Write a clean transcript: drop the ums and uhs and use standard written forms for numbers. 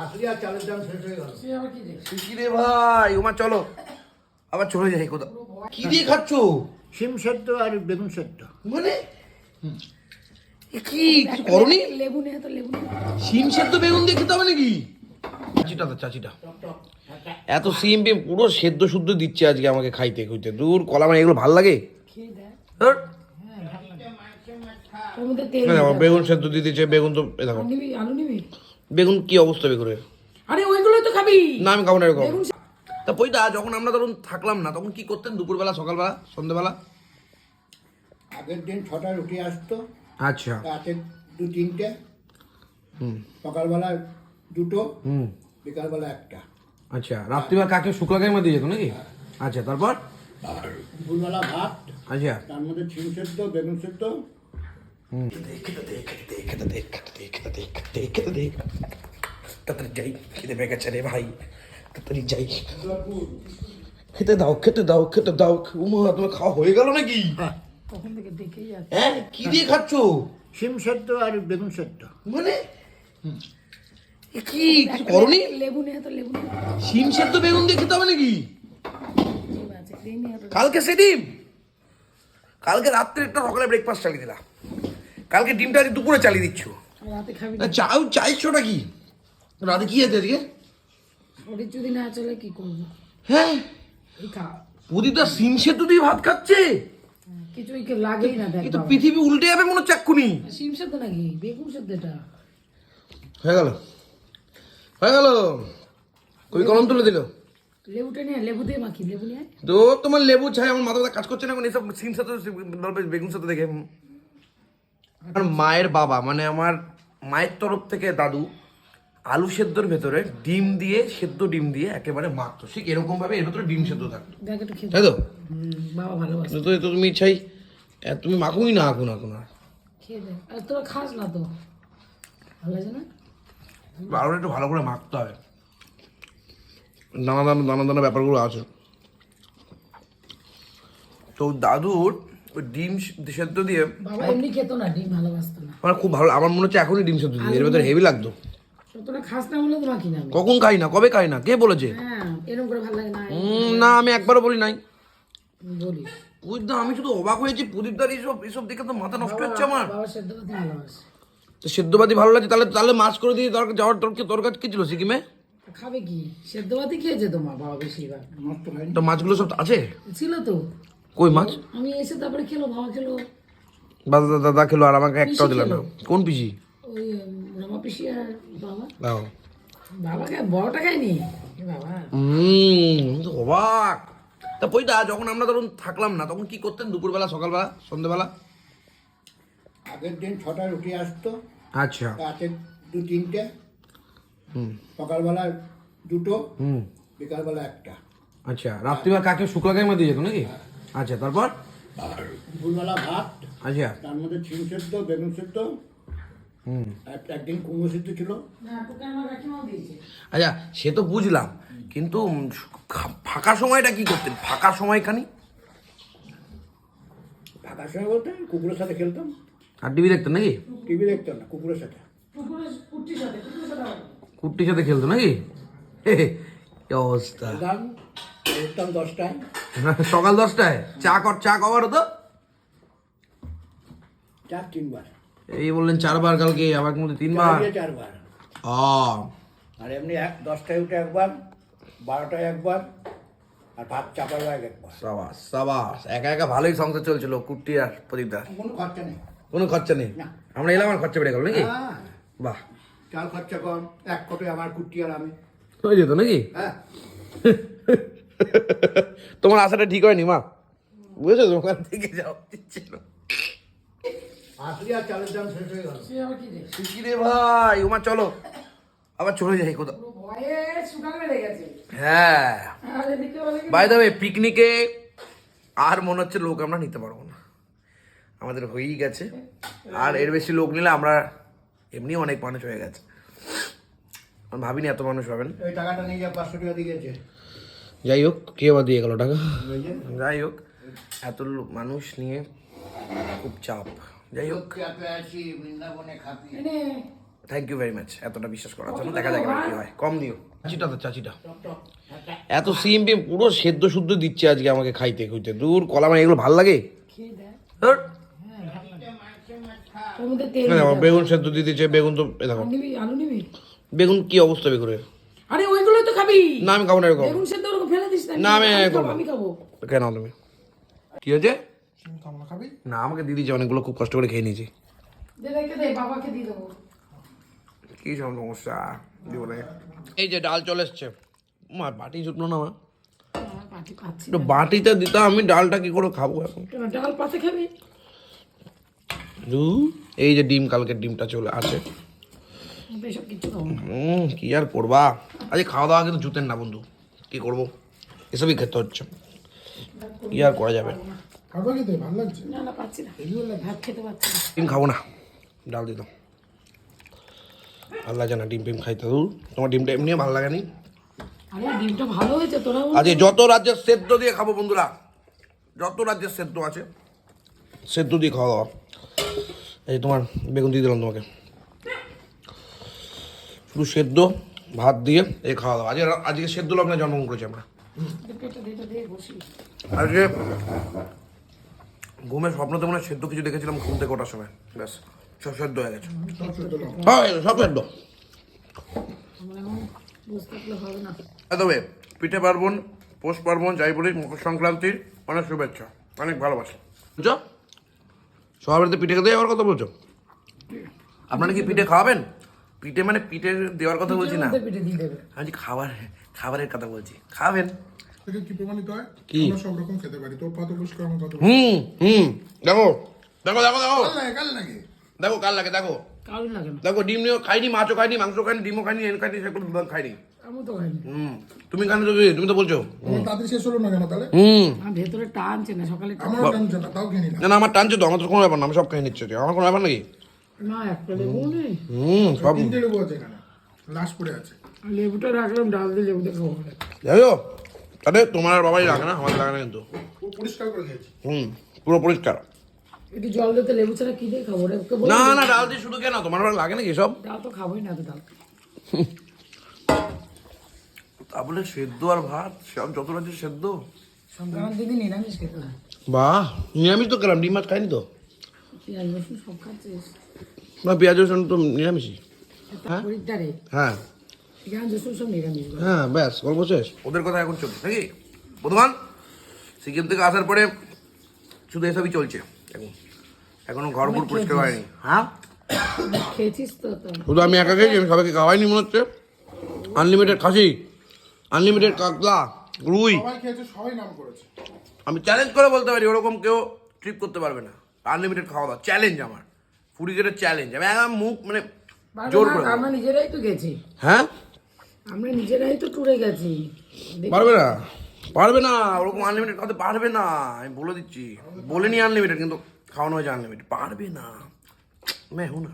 আসলে আর চালের দাম শেষ হয়ে গেল। কি রে ভাই ওমা চলো আবার চলে যাই কোথাও। কি দিয়ে খাচ্ছ? শিম সেদ্ধ আর বেগুন সেদ্ধ। মানে এ কি কিছু করনি? লেবু নেই তো লেবু নেই। সিম সেদ্ধ বেগুন দিয়ে খেতে হবে নাকি? চাচিটা এত সিম পেম পুরো সেদ্ধ শুদ্ধ দিচ্ছে আজকে আমাকে খাইতে খুঁজতে। দূর কলা মানে এগুলো ভাল লাগে? খেয়ে দেখ। ধুর। ওর মধ্যে তেল না, দিতে হবে। বেগুন সেদ্ধ দিয়ে দিচ্ছে। বেগুন তো এ দেখো নিবি আলু নিবি? বেগুন কি অবস্থা বেগুনের। আরে ওইগুলোই তো খাবি। না আমি খাবো না এরকম। বেগুন তা পইদা যখন আমরা ধরুন থাকলাম না তখন কি করতেন? দুপুরবেলা, সকালবেলা, সন্ধ্যেবেলা? আগের দিন 6টায় রুটি আসতো, আচ্ছা। রাতে 2-3টে, হুম সকালবেলা 2টো, হুম বিকালবেলা 1টা। আচ্ছা রাত্রিবেলা কাকে শুক্লা গায়ে দিয়ে যেত নাকি? আচ্ছা তারপর? আর দুপুরবেলা ভাত, আচ্ছা তার মধ্যে শিম সেদ্ধ, বেগুন সেদ্ধ। তাড়াতাড়ি যাই, খেতে পেয়ে গেছে রে ভাই, তাড়াতাড়ি যাই। খেতে দাও খেতে দাও খেতে দাও। উমা তোমার খাওয়া হয়ে গেল নাকি? তখন থেকে দেখেই যাচ্ছে। হ্যাঁ কি দিয়ে খাচ্ছ? শিম সেদ্ধ আর বেগুন সেদ্ধ। মানে এ কি কিছু করনি? লেবু নেই তো লেবু নেই। সিম সেদ্ধ বেগুন দিয়ে খেতে হবে নাকি? ডিম আছে, ডিম নেই তো। কালকে সে ডিম, কালকে রাত্রে একটা সকালে ব্রেকফাস্ট চালিয়ে দিলা, কালকে ডিমটা আজ দুপুরে চালিয়ে দিচ্ছ। রাতে খাবি না না। চাইছোটা কি? রাতে কি আছে আজকে? ওদের যদি না চলে কি করবো? হ্যাঁ এই খা। প্রদীপটা সিম সেদ্ধ দিয়ে ভাত খাচ্ছে। কিছুই লাগেই না দেখ কিন্তু বাবা। পৃথিবী উল্টে যাবে মনে হচ্ছে এক্ষুনি। শিম সেদ্ধ নাকি বেগুন সেদ্ধ এটা? হয়ে গেল হয়ে গেল। কই কলম তুলে দিল? লেবুটা নিয়ে লেবু দিয়ে মাখি, লেবু নিয়ে আয়। তো তোমার লেবু ছাই আমার মাথা কাজ করছে না এখন এসব সিম সাথে বেগুন সাথে দেখে। আমার মায়ের বাবা মানে আমার মায়ের তরফ থেকে দাদু আলু সেদ্ধর ভেতরে ডিম দিয়ে, সেদ্ধ ডিম দিয়ে একেবারে মাখতো, ঠিক এরকম ভাবে এর ভেতরে ডিম সেদ্ধ থাকতো, দেখ একটু খেয়ে তাই তো? বাবা ভালোবাসে। তো তো তুমি চাই তুমি মাখুই না এখন এখন আর খেয়ে দে। আর তোরা খাস না তো, ভালো লাগে না? আরো একটু ভালো করে মাখতে হবে, দানা দানা দানা দানা ব্যাপারগুলো আছে। তো দাদুর ওই ডিম সেদ্ধ দিয়ে বাবা এমনি খেতো না, ডিম ভালোবাসতো না। আমার খুব ভালো, আমার মনে হচ্ছে এখনই ডিম সেদ্ধ দিয়ে এর ভেতরে হেভি লাগতো। তো তোরা খাস না বলে তো মাখি না আমি। কখন খাই না, কবে খাই না, কে বলেছে? হ্যাঁ এরকম করে ভালো লাগে না। না আমি একবারও বলি নাই। বলিস প্রদীপদা আমি শুধু অবাক হয়েছি, প্রদীপদার এইসব এইসব দেখে তো মাথা নষ্ট হচ্ছে আমার। বাবা সেদ্ধ ভাত ভালোবাসে। তো সেদ্ধবাদী ভালো লাগছে, তাহলে তাহলে মাছ করে দিয়ে যাওয়ার দরকার কি ছিল সিকিমে? খাবে কি? সেদ্ধ ভাতই খেয়েছে তোমার বাবা বেশিরভাগ। নষ্ট হয়নি। তো মাছগুলো সব আছে? ছিল তো। কই মাছ? আমি এসে তারপরে খেলো, বাবা খেলো। দাদা খেলো আর আমাকে একটাও পিসি দিল না। খেলো। কোন পিসি? ওই রমা পিসি আর বাবা। দাও। বাবাকে বড়টা খায়নি এ বাবা। তো অবাক। তা পইদা যখন আমরা ধরুন থাকলাম না তখন কি করতেন? দুপুরবেলা, সকালবেলা, সন্ধ্যেবেলা? আগের দিন 6টায় রুটি আসতো, আচ্ছা। রাতে 2-3টে, হুম সকালবেলা 2টো, হুম বিকালবেলা 1টা। আচ্ছা রাত্রিবেলা কাকে শুক্লা গায়ে দিয়ে যেত নাকি? আচ্ছা তারপর? আর দুপুরবেলা ভাত, আচ্ছা তার মধ্যে শিম সেদ্ধ, বেগুন সেদ্ধ, হুম একদিন কুমড়ো সেদ্ধ ছিল। না তোকে আমার কাকিমাও দিয়েছে। আচ্ছা সে তো বুঝলাম, কিন্তু ফাঁকা সময়টা কি করতেন? ফাঁকা সময়খানি ফাঁকার সময় বলতে কুকুরের সাথে খেলতাম। আর টিভি দেখতেন নাকি? টিভি দেখতাম না, কুকুরের সাথে। কুকুরের কুট্টির সাথে হবে। কুট্টির সাথে খেলতো নাকি? হে হে, কি অবস্থা। খেলতাম, উঠতাম 10টায়। সকাল 10টায় চা কবার হতো? 3বার। এই বললেন 4বার কালকে, আবার মধ্যে 3বার। 4বার। ও আর এমনি 10টায় উঠে একবার, 12টায় একবার, আর ভাত চাপার আগে একবার। সাবাস সাবাস, একা একা ভালোই সংসার চলছিল কুট্টি আর প্রদীপদার, কোনো খরচা নেই। কোনো খরচা নেই। না। আমরা এলাম আর খরচা বেড়ে গেল নাকি? হ্যাঁ, বাহ, চাল খরচা কম, এক কোটোয় আমার কুট্টি আর আমি। হয়ে যেত নাকি? হ্যাঁ, তোমার আশাটা ঠিক হয়নি মা, বুঝেছো? তোমার থেকে যাও ছিল। আসলে আর চালের দাম শেষ হয়ে গেল। সে আবার কি রে? কি রে ভাই ওমা চলো আবার চলে যাই কোথাও। পুরো ভয়ে শুকানো বেড়ে গেছে। হ্যাঁ আর এদিকে বলে কি? বাই দ্য ওয়ে পিকনিকে আর মনে হচ্ছে লোক আমরা নিতে পারবো না, আমাদের হয়েই গেছে। আর এর বেশি লোক নিলে আমরা এমনি অনেক মানুষ হয়ে গেছে, আমি ভাবিনি এত মানুষ হবেন। এই টাকাটা নিয়ে যা 500 টাকা দিয়ে গেছে। যাই হোক কে বা দিয়ে গেল টাকা, ওই যে, যাই হোক এত মানুষ নিয়ে খুব চাপ। যাই হোক লোককে এত আছি বৃন্দাবনে খাপি। এনে থ্যাংক ইউ ভেরি মাচ এতটা বিশ্বাস করার জন্য। দেখা যাক এবার কি হয়। কম দিও চাচিটা তো চাচিটা এত সিম পিম পুরো সেদ্ধ শুদ্ধ দিচ্ছে আজকে আমাকে খাইতে খুঁজতে। দূর কলা মানে এগুলো ভাল লাগে? খেয়ে দেখ। ধুর। ওর মধ্যে তেল এই দেখো, বেগুন সেদ্ধ দিয়ে দিচ্ছে। বেগুন তো এই দেখো, নিবি, আলু নিবি। বেগুন কি অবস্থা বেগুনের? আরে ওইগুলোই তো খাবি। না আমি খাবো না এরকম। বেগুন সেদ্ধ ওরকম ফেলে দিস না। না, আমি খাবো। আমি খাবো। কেন তুমি কি হয়েছে? না আমাকে দিয়ে দিয়েছে অনেকগুলো, খুব কষ্ট করে খেয়ে নিয়েছি। দে রেখে দে, বাবাকে দিয়ে দেবো। কি সব সমস্যা জীবনে। এই যে ডাল চলে এসছে। মা বাটি জুটলো না মা, বাটি পাচ্ছি একটু বাটিতে দিতাম। আমি ডালটা কি করে খাবো এখন? না। ডাল পাতে খাবি। এই যে ডিম, কালকের ডিমটা চলে আছে। এসব কিছু খাবো না। কি আর করবা, আজকে খাওয়া দাওয়া কিন্তু জুতেন না বন্ধু। কি করবো, এসবই খেতে হচ্ছে। কি আর করা যাবে। খাবার খেতে ভালো লাগছে। না না পাচ্ছি না, ভাত খেতে পাচ্ছি না। ডিম খাবো না, ডাল দিতাম। ভালো লাগে না ডিম ফিম খাইতে। তোমার ডিমটা এমনি ভালো লাগে নি। আরে ডিমটা ভালো হয়েছে, তোরা আজকে যত রাজ্যের সেদ্ধ দিয়ে খাবো বন্ধুরা, যত রাজ্যের সেদ্ধ আছে সেদ্ধ দিয়ে খাওয়া দাওয়া। এই তোমার বেগুন দিয়ে দিলাম তোমাকে, শুধু সেদ্ধ ভাত দিয়ে এই খাওয়া দাওয়া। আজকে সেদ্ধ লগ্নে জন্মগ্রহণ করেছি আমরা। দিয়ে বসি। আজকে ঘুমের স্বপ্নতে মনে হয় সেদ্ধ কিছু দেখেছিলাম ঘুম থেকে ওঠার সময়, ব্যাস সব সেদ্ধ হয়ে গেছে। হ্যাঁ সব সেদ্ধ। আমার এখন বুঝতে পারলে হবে না। তবে পিঠে পার্বণ, পৌষ পার্বণ, যাই বলি, মকর সংক্রান্তির অনেক শুভেচ্ছা, অনেক ভালোবাসা। বুঝছো, সবার বাড়িতে পিঠে খেতে যাওয়ার কথা বলছো? আপনারা কি পিঠে খাওয়াবেন? পিঠে মানে পিঠে দেওয়ার কথা বলছি না, পিঠে দিয়ে দেবে। আমি খাবারের কথা বলছি। খাবেন থেকে কি প্রমাণিত হয়? কি? আমরা সব রকম খেতে পারি। তোর পাতে পরিষ্কার, আমার পাতে দেখো দেখো দেখো দেখো কাল লাগে। দেখো কাল লাগে। দেখো কারণ লাগে না। দেখো ডিম নিয়েও খাইনি, মাছও খাইনি, মাংস খাইনি, ডিমও খাইনি, এন খাইনি, সেগুলো খাইনি। আমি তো খাইনি। তুমি খানি তো, তুমি তো বলছো। আমার তাড়াতাড়ি শেষ হলো না কেন তাহলে? আমার ভেতরে টানছে না, সকালে আমারও টানছে না, তাও খেয়ে নিলাম। না না আমার টানছে তো, আমার তো কোনো ব্যাপার না, আমি সব খাই নিচ্ছি। আমার কোনো ব্যাপার নাকি? না একটা লেবু নেই। সব 3টে লেবু আছে এখানে, লাস্ট পড়ে আছে। লেবুটা রাখলাম, ডাল দিয়ে লেবু দিয়ে খাবো। যাই হোক, তাহলে তোমার আর বাবাই লাগে না, আমাদের লাগে না কিন্তু। ও পরিষ্কার করে খেয়েছি। পুরো পরিষ্কার। একটু জল দিতে লেবু ছাড়া কি দিয়ে খাবো? ওকে বলো না না ডাল দিয়ে শুধু কেন, তোমার আবার লাগে নাকি সব? ডাল তো খাবোই না, তো ডাল। তা বলে সেদ্ধ আর ভাত সব যত রাজ্যে সেদ্ধ। সংক্রান্তি দিন নিরামিষ খেতে হয়। বাহ, নিরামিষ তো খেলাম, ডিম মাছ খাইনি তো। পেঁয়াজ রসুন সব খাচ্ছিস? না পেঁয়াজ রসুন তো নিরামিষই। পরিষ্কারে হ্যাঁ পেঁয়াজ রসুন সব নিরামিষ। হ্যাঁ ব্যাস গল্প শেষ। ওদের কথা এখন চলছে নাকি বর্তমান? সিকিম থেকে আসার পরে শুধু এসবই চলছে এখন, এখনো ঘর ঘর পরিষ্কার হয়নি। হ্যাঁ খেয়েছিস তো? শুধু আমি একা খেয়েছি, আমি সবাইকে খাওয়াইনি মনে হচ্ছে। আনলিমিটেড খাসি, আনলিমিটেড কাতলা, রুই। সবাই খেয়েছে, সবাই নাম করেছে। আমি চ্যালেঞ্জ করে বলতে পারি, ওরকম কেউ ট্রিপ করতে পারবে না। আনলিমিটেড খাওয়া দাওয়া চ্যালেঞ্জ আমার, ফুডি গেটের চ্যালেঞ্জ। আমি একদম মুখ মানে জোর করে বলবো। আমরা নিজেরাই তো গেছি, হ্যাঁ আমরা নিজেরাই তো ট্যুরে গেছি। পারবে না, পারবে না, ওরকম আনলিমিটেড খাওয়াতে পারবে না। আমি বলে দিচ্ছি, বলে নি আনলিমিটেড, কিন্তু খাওয়ানো হয়েছে আনলিমিটেড। পারবে না, मैं हूं ना।